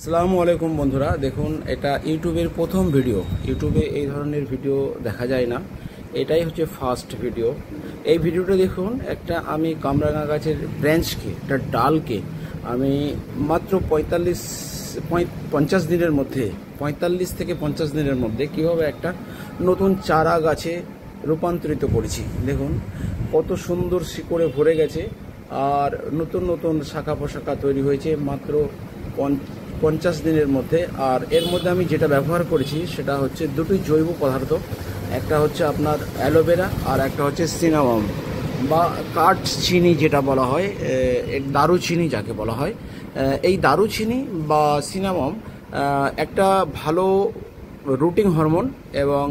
আসসালামু আলাইকুম বন্ধুরা, দেখুন এটা ইউটিউবের প্রথম ভিডিও। ইউটিউবে এই ধরনের ভিডিও দেখা যায় না, এটাই হচ্ছে ফার্স্ট ভিডিও। এই ভিডিওটা দেখুন, আমি কামরাঙা গাছের ব্রাঞ্চকে, একটা ডালকে আমি মাত্র 50 দিনের মধ্যে, 45 থেকে 50 দিনের মধ্যে কীভাবে একটা নতুন চারা গাছে রূপান্তরিত করেছি। দেখুন কত সুন্দর শিকড়ে ভরে গেছে, আর নতুন নতুন শাখা পোশাখা তৈরি হয়েছে মাত্র 50 দিনের মধ্যে। আর এর মধ্যে আমি যেটা ব্যবহার করেছি সেটা হচ্ছে দুটি জৈব পদার্থ, একটা হচ্ছে আপনার অ্যালোভেরা আর একটা হচ্ছে সিনামম বা কাঠ চিনি যেটা বলা হয়, দারুচিনি যাকে বলা হয়। এই দারুচিনি বা সিনামম একটা ভালো রুটিং হরমোন এবং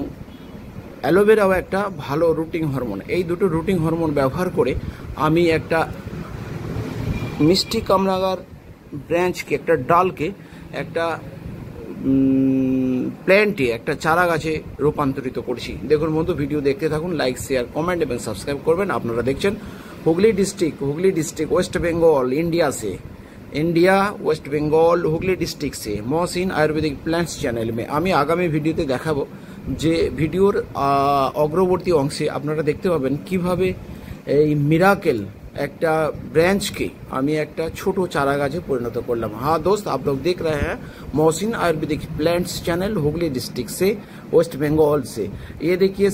অ্যালোভেরাও একটা ভালো রুটিং হরমোন। এই দুটো রুটিং হরমোন ব্যবহার করে আমি একটা মিষ্টি কামরাঙার ব্রাঞ্চকে, একটা ডালকে, একটা প্ল্যান্টে, একটা চারা গাছে রূপান্তরিত করছি। দেখুন বন্ধু, ভিডিও দেখতে থাকুন, লাইক শেয়ার কমেন্ট এবং সাবস্ক্রাইব করবেন। আপনারা দেখছেন Hooghly district West Bengal India West Bengal Hooghly district से मोहसिन आयुर्वेदिक प्लांट्स चैनल में। আমি আগামী ভিডিওতে দেখাবো যে ভিডিওর অগ্রবর্তী অংশে আপনারা দেখতে পাবেন কিভাবে এই মিরাকেল একটা ब्रांच के আমি একটা ছোট চারা গাছে পরিণত করলাম। हाँ दोस्त, आप लोग देख रहे हैं Mohsin Ayurvedic plants channel Hooghly district से वेस्ट बंगाल से। ये देखिए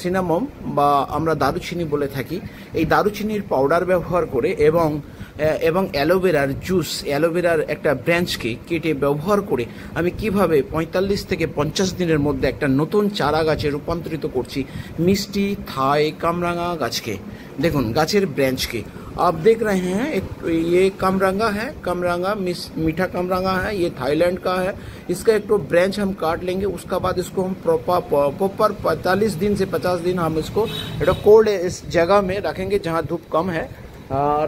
সিনামম বা আমরা দারুচিনি বলে থাকি। এই দারুচিনির পাউডার ব্যবহার করে এবং অ্যালোভেরার জুস, অ্যালোভেরার একটা ব্রাঞ্চকে কেটে ব্যবহার করে আমি কিভাবে 45 থেকে 50 দিনের মধ্যে একটা নতুন চারা গাছে রূপান্তরিত করছি মিষ্টি থাই কামরাঙা গাছকে। देखुन गाছের ব্রাঞ্চকে आप देख रहे हैं, ये कामरांगा है, कामरांगा मीठा कामरांगा है, ये थाईलैंड का है। इसका एक तो ब्रांच हम काट लेंगे, उसका बाद इसको हम प्रॉपर 45 दिन से 50 दिन हम इसको कोल्ड इस जगह में रखेंगे जहाँ धूप कम है। और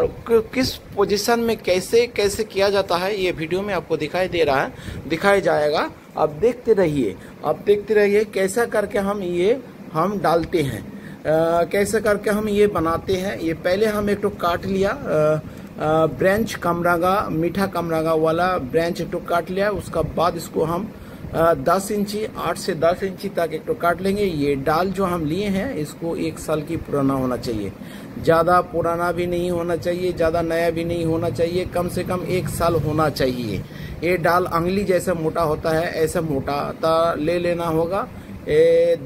किस पोजीशन में कैसे कैसे किया जाता है ये वीडियो में आपको दिखाया जाएगा। आप देखते रहिए कैसा करके हम डालते हैं, कैसे करके हम ये बनाते हैं। ये पहले हम एक तो काट लिया ब्रांच कामरांगा, मीठा कामरांगा वाला ब्रांच एक तो काट लिया। उसका बाद इसको हम 10 इंची 8 से 10 इंची तक एक तो काट लेंगे। ये डाल जो हम लिए हैं इसको 1 साल की पुराना होना चाहिए, ज़्यादा पुराना भी नहीं होना चाहिए, ज़्यादा नया भी नहीं होना चाहिए, कम से कम 1 साल होना चाहिए। ये डाल अंगली जैसा मोटा होता है, ऐसा मोटा ले लेना होगा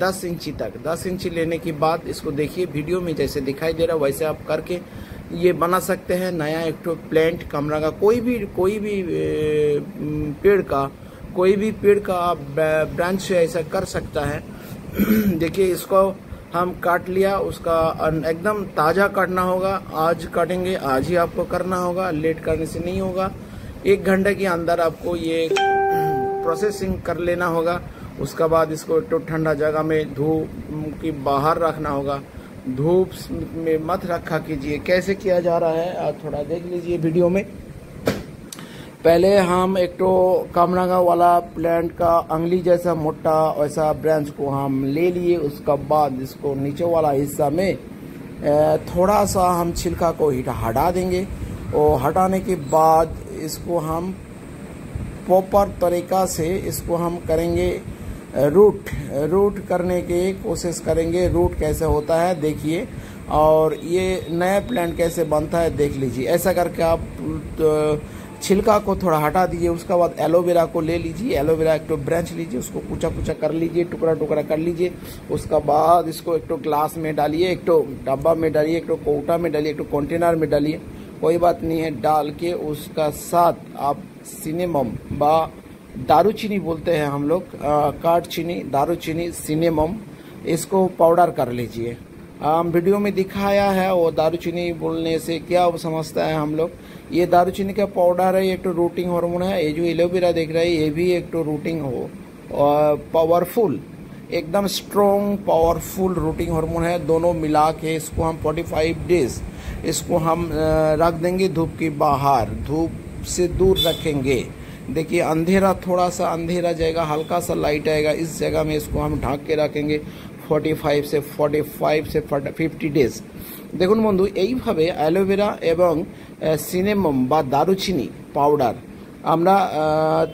10 इंची तक। 10 इंची लेने के बाद इसको देखिए वीडियो में जैसे दिखाई दे रहा है वैसे आप करके ये बना सकते हैं नया एक तो प्लांट कामरांगा। कोई भी पेड़ का आप ब्रांच से ऐसा कर सकता है। देखिए इसको हम काट लिया, उसका एकदम ताज़ा काटना होगा। आज काटेंगे, आज ही आपको करना होगा, लेट करने से नहीं होगा। 1 घंटे के अंदर आपको ये प्रोसेसिंग कर लेना होगा। उसका बाद इसको तो ठंडा जगह में धूप की बाहर रखना होगा, धूप में मत रखा कीजिए। कैसे किया जा रहा है आप थोड़ा देख लीजिए वीडियो में। पहले हम एक तो कामरांगा वाला प्लांट का अंगली जैसा मोटा वैसा ब्रांच को हम ले लिए। उसका बाद इसको नीचे वाला हिस्सा में थोड़ा सा हम छिलका को हटा देंगे, और हटाने के बाद इसको हम प्रॉपर तरीका से इसको हम करेंगे रूट करने की कोशिश करेंगे। रूट कैसे होता है देखिए, और ये नया प्लांट कैसे बनता है देख लीजिए। ऐसा करके आप छिलका को थोड़ा हटा दीजिए। उसका बाद एलोवेरा को ले लीजिए, एलोवेरा एक तो ब्रांच लीजिए, उसको कुचा कर लीजिए, टुकड़ा कर लीजिए। उसका बाद इसको एक तो ग्लास में डालिए, एक तो डब्बा में डालिए, एक तो कौटा में डालिए, एक तो कंटेनर में डालिए, कोई बात नहीं है। डाल के उसका साथ आप सिनेमम बा दारूचीनी बोलते हैं हम लोग, काट चीनी, दारूचीनी, सिनेमम, इसको पाउडर कर लीजिए। वीडियो में दिखाया है वो दारूचीनी बोलने से क्या समझता है हम लोग। ये दारूचीनी का पाउडर है, एक तो रूटिंग हार्मोन है। ये जो एलोवेरा देख रहे हैं ये भी एक तो रूटिंग पावरफुल, एकदम स्ट्रॉन्ग पावरफुल रूटिंग हार्मोन है। दोनों मिला के इसको हम 45 डेज इसको हम रख देंगे धूप के बाहर, धूप से दूर रखेंगे। देखिए अंधेरा, थोड़ा सा अंधेरा जाएगा, हल्का सा लाइट आएगा, इस जगह में इसको हम ढक के रखेंगे 45 से 50 डेज। দেখুন বন্ধু, এইভাবে অ্যালোভেরা এবং সিনেমম বা দারুচিনি পাউডার আমরা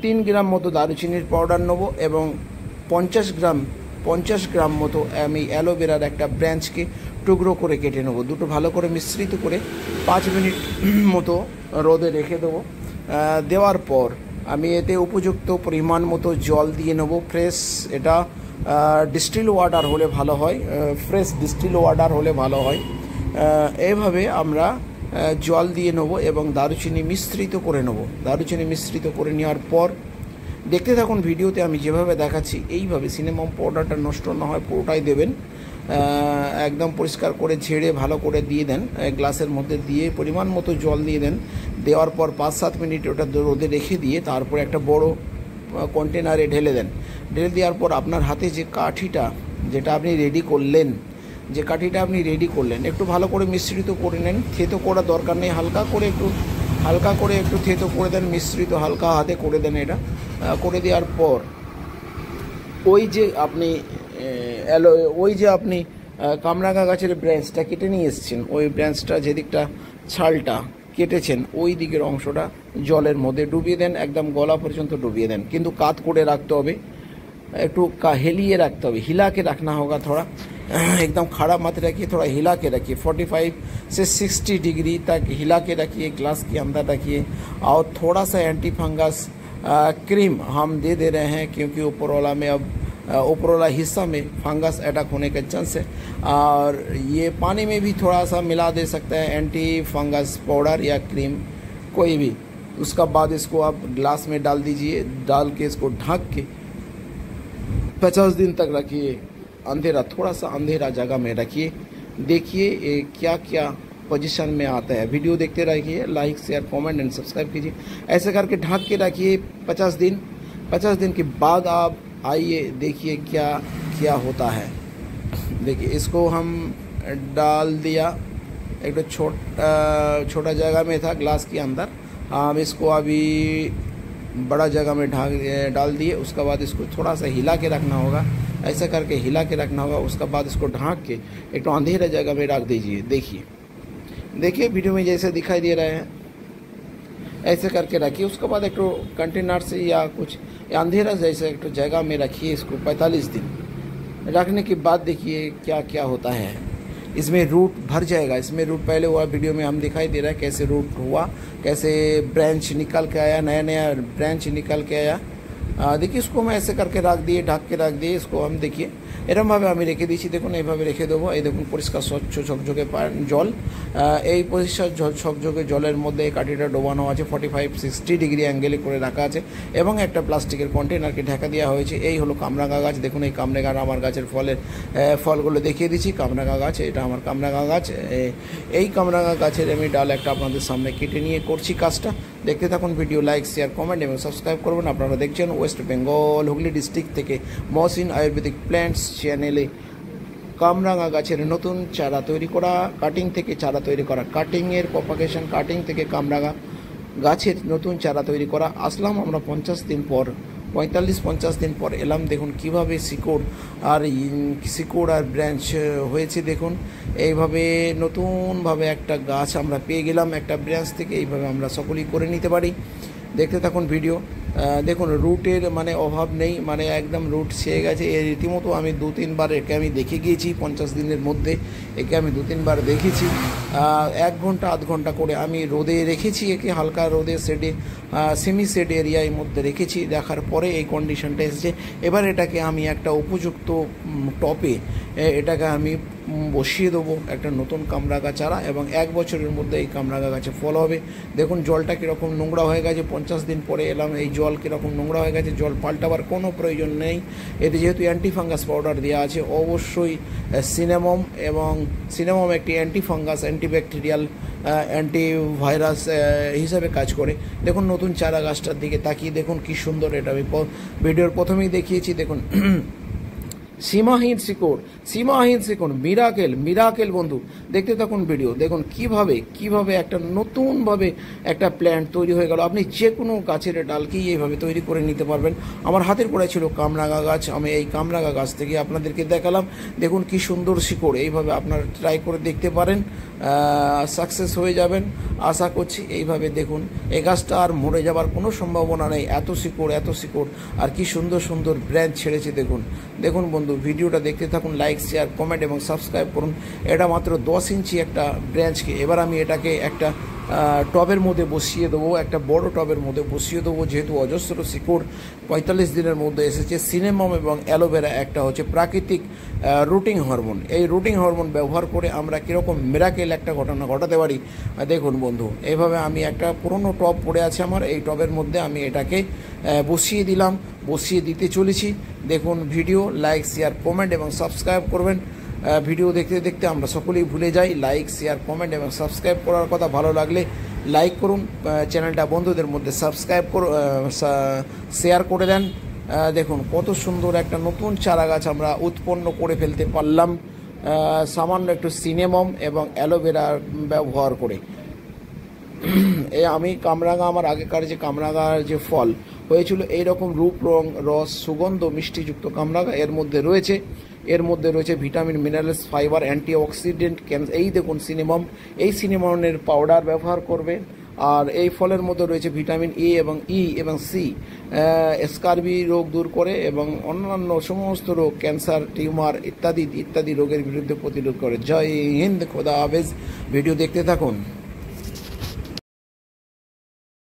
3 গ্রাম মতো দারুচিনির পাউডার নেব এবং 50 গ্রাম মতো আমি অ্যালোভেরার একটা ব্রাঞ্চকে টুকরো করে কেটে নেব। দুটো ভালো করে মিশ্রিত করে 5 মিনিট মতো রোদে রেখে দেবো। দেওয়ার পর আমি এতে উপযুক্ত পরিমাণ মতো জল দিয়ে নেব। ফ্রেশ, এটা ডিস্টিল ওয়াটার হলে ভালো হয়, ফ্রেশ ডিস্টিল ওয়াটার হলে ভালো হয়। এইভাবে আমরা জল দিয়ে নেব এবং দারুচিনি মিশ্রিত করে নেব। দারুচিনি মিশ্রিত করে নেওয়ার পর দেখতে থাকুন ভিডিওতে আমি যেভাবে দেখাচ্ছি এইভাবে সিনামন পাউডারটা নষ্ট না হয় পুরোটাই দেবেন। একদম পরিষ্কার করে ঝেড়ে ভালো করে দিয়ে দেন, গ্লাসের মধ্যে দিয়ে পরিমাণ মতো জল দিয়ে দেন। দেওয়ার পর 5-7 মিনিট ওটা রোদে রেখে দিয়ে তারপর একটা বড় কন্টেনারে ঢেলে দেন। ঢেলে দেওয়ার পর আপনার হাতে যে কাঠিটা যেটা আপনি রেডি করলেন, একটু ভালো করে মিশ্রিত করে নেন। থেতো করার দরকার নেই, হালকা করে একটু থেতো করে দেন, মিশ্রিত হালকা হাতে করে দেন। এটা করে দেওয়ার পর ওই যে আপনি কামরাঙা গাছের ব্রাঞ্চটা কেটে নিয়ে এসেছেন, ওই ব্রাঞ্চটা যেদিকটা ছালটা কেটেছেন ওই দিকের অংশটা জলের মধ্যে ডুবিয়ে দেন, একদম গলা পর্যন্ত ডুবিয়ে দেন। কিন্তু কাত করে রাখতে হবে, একটু হেলিয়ে রাখতে হবে, हिला के रखना होगा थोड़ा, एकदम खड़ा मत रखिए, थोड़ा हिला के रखिए। 45 से 60 डिग्री तक हिला के रखिए, ग्लास के अंदर रखिए। और थोड़ा सा एंटी फंगस क्रीम हम दे रहे हैं क्योंकि ऊपर वाला हिस्सा में फंगस अटैक होने का चांस है। और ये पानी में भी थोड़ा सा मिला दे सकते हैं, एंटी फंगस पाउडर या क्रीम कोई भी। उसका बाद इसको आप ग्लास में डाल दीजिए, डाल के इसको ढक के 50 दिन तक रखिए। थोड़ा सा अंधेरा जगह में रखिए। देखिए क्या क्या पोजीशन में आता है। वीडियो देखते रहिए, like share comment and subscribe कीजिए। ऐसे करके ढक के रखिए 50 दिन के बाद आप आइए, देखिए क्या क्या होता है। देखिए इसको हम डाल दिया, एक तो छोटा जगह में था ग्लास के अंदर, हम इसको अभी बड़ा जगह में डाल दिए। उसके बाद इसको थोड़ा सा हिला के रखना होगा, ऐसा करके हिला के रखना होगा। उसके बाद इसको ढक के एक तो अंधेरे जगह में रख दीजिए। देखिए वीडियो में जैसे दिखाई दे रहे हैं, ऐसे करके रखिए। उसके बाद एक तो कंटेनर से या कुछ अंधेरा जैसे एक तो जगह में रखिए इसको 45 दिन। रखने के बाद देखिए क्या क्या होता है। इसमें रूट भर जाएगा। इसमें रूट पहले हुआ वीडियो में हम दिखाई दे रहा है कैसे रूट हुआ, कैसे ब्रांच निकल के आया, नया ब्रांच निकल के आया। देखिए इसको मैं ऐसे करके रख दिए, ढक के रख दिए। इसको हम देखिए এরমভাবে আমি রেখে দিয়েছি। দেখুন এইভাবে রেখে দেবো। এই দেখুন পরিষ্কার স্বচ্ছ ঝকঝকে জল। এই পরিষ্কার ঝকঝকে জলের মধ্যে এই কাঠিটা ডোবানো আছে, 45-60 ডিগ্রি অ্যাঙ্গেলে করে রাখা আছে এবং একটা প্লাস্টিকের কন্টেনারকে ঢাকা দেওয়া হয়েছে। এই হলো কামরাঙা গাছ। দেখুন এই কামরাঙা আমার গাছের ফলগুলো দেখিয়ে দিচ্ছি। কামরাঙা গাছ, এটা আমার কামরাঙা গাছ। এই কামরাঙা গাছের আমি ডাল একটা আপনাদের সামনে কেটে নিয়ে করছি কাজটা। দেখতে থাকুন ভিডিও, লাইক শেয়ার কমেন্ট এবং সাবস্ক্রাইব করবেন। আপনারা দেখছেন ওয়েস্ট বেঙ্গল হুগলি ডিস্ট্রিক্ট থেকে মহসিন আয়ুর্বেদিক প্ল্যান্টস চ্যানেলে কামরাঙা গাছের নতুন চারা তৈরি করা, কাটিং থেকে চারা তৈরি করা, কাটিংয়ের প্রপাগেশন, কাটিং থেকে কামরাঙা গাছের নতুন চারা তৈরি করা। আসলাম আমরা 50 দিন পর এলাম। দেখুন কিভাবে শিকড় আর ব্রাঞ্চ হয়েছে। দেখুন এইভাবে নতুনভাবে একটা গাছ আমরা পেয়ে গেলাম একটা ব্রাঞ্চ থেকে। এইভাবে আমরা সকলেই করে নিতে পারি। দেখতে থাকুন ভিডিও। দেখুন রুটের মানে অভাব নেই, মানে একদম রুট ছেয়ে গেছে। এর রীতিমতো আমি 2-3 বার একে আমি দেখে গিয়েছি। 50 দিনের মধ্যে একে আমি 2-3 বার দেখেছি। 1 ঘন্টা আধ ঘন্টা করে আমি রোদে রেখেছি একে, হালকা রোদে শেডে, সেমি শেড এরিয়ার মধ্যে রেখেছি। দেখার পরে এই কন্ডিশনটা এসেছে। এবার এটাকে আমি একটা উপযুক্ত টপে এটাকে আমি বসিয়ে দেবো একটা নতুন কামরাঙা চারা এবং 1 বছরের মধ্যে এই কামরাঙা গাছে ফল হবে। দেখুন জলটা কীরকম নোংরা হয়ে গেছে। 50 দিন পরে এলাম, এই জল কীরকম নোংরা হয়ে গেছে। জল পাল্টাবার কোনো প্রয়োজন নেই। এতে যেহেতু অ্যান্টি ফাঙ্গাস পাউডার দেওয়া আছে, অবশ্যই সিনেমম একটি অ্যান্টি ফাঙ্গাস, অ্যান্টিব্যাকটেরিয়াল, অ্যান্টিভাইরাস হিসাবে কাজ করে। দেখুন নতুন চারা গাছটার দিকে তাকিয়ে দেখুন কি সুন্দর। এটা আমি ভিডিওর প্রথমেই দেখিয়েছি। দেখুন সীমাহীন শিকড়, সীমাহীন শিকড়, মিরাকেল, মিরাকেল বন্ধু। দেখতে থাকুন ভিডিও, দেখুন কিভাবে একটা নতুনভাবে একটা প্ল্যান্ট তৈরি হয়ে গেল। আপনি যে কোনো গাছের ডালকেই এইভাবে তৈরি করে নিতে পারবেন। আমার হাতের পড়ে ছিল কামরাঙা গাছ, আমি এই কামরাঙা গাছ থেকে আপনাদেরকে দেখালাম। দেখুন কি সুন্দর শিকড়, এইভাবে আপনারা ট্রাই করে দেখতে পারেন, সাকসেস হয়ে যাবেন আশা করছি। এইভাবে দেখুন এই গাছটা আর মরে যাবার কোনো সম্ভাবনা নেই, এত শিকড়, এত শিকড়, আর কি সুন্দর সুন্দর ব্রাঞ্চ ছেড়েছে। দেখুন দেখুন বন্ধু, ভিডিওটা দেখতে থাকুন, লাইক শেয়ার কমেন্ট এবং সাবস্ক্রাইব করুন। এটা মাত্র 10 ইঞ্চি একটা ব্রাঞ্চকে এবার আমি এটাকে একটা টবের মধ্যে বসিয়ে দেবো, একটা বড় টবের মধ্যে বসিয়ে দেবো, যেহেতু অজস্র শিকড় 45 দিনের মধ্যে এসেছে। সিনেমম এবং অ্যালোভেরা একটা হচ্ছে প্রাকৃতিক রুটিং হরমোন, এই রুটিং হরমোন ব্যবহার করে আমরা কীরকম মিরাকেল একটা ঘটনা ঘটাতে পারি। দেখুন বন্ধু, এইভাবে আমি একটা পুরনো টব পড়ে আছে আমার, এই টবের মধ্যে আমি এটাকে বসিয়ে দিলাম, বসিয়ে দিতে চলেছি। দেখুন ভিডিও, লাইক শেয়ার কমেন্ট এবং সাবস্ক্রাইব করবেন। ভিডিও দেখতে দেখতে আমরা সকলেই ভুলে যাই লাইক শেয়ার কমেন্ট এবং সাবস্ক্রাইব করার কথা। ভালো লাগলে লাইক করুন, চ্যানেলটা বন্ধুদের মধ্যে সাবস্ক্রাইব শেয়ার করে দেন। দেখুন কত সুন্দর একটা নতুন চারা গাছ আমরা উৎপন্ন করে ফেলতে পারলাম সামান্য একটু সিনেমম এবং অ্যালোভেরা ব্যবহার করে। আমি কামরাঙা, আমার আগেকার যে কামরাঙার যে ফল হয়েছিল এইরকম রূপ রং রস সুগন্ধ মিষ্টিযুক্ত কামরাঙা এর মধ্যে রয়েছে ভিটামিন মিনারেলস ফাইবার অ্যান্টিঅক্সিডেন্ট এই দেখুন সিনেমম, এই সিনেমনের পাউডার ব্যবহার করবে। আর এই ফলের মধ্যে রয়েছে ভিটামিন এ এবং ই এবং সি, স্কারবি রোগ দূর করে এবং অন্যান্য সমস্ত রোগ, ক্যান্সার, টিউমার ইত্যাদি রোগের বিরুদ্ধে প্রতিরোধ করে। জয় হিন্দ, খোদা হাফেজ। ভিডিও দেখতে থাকুন।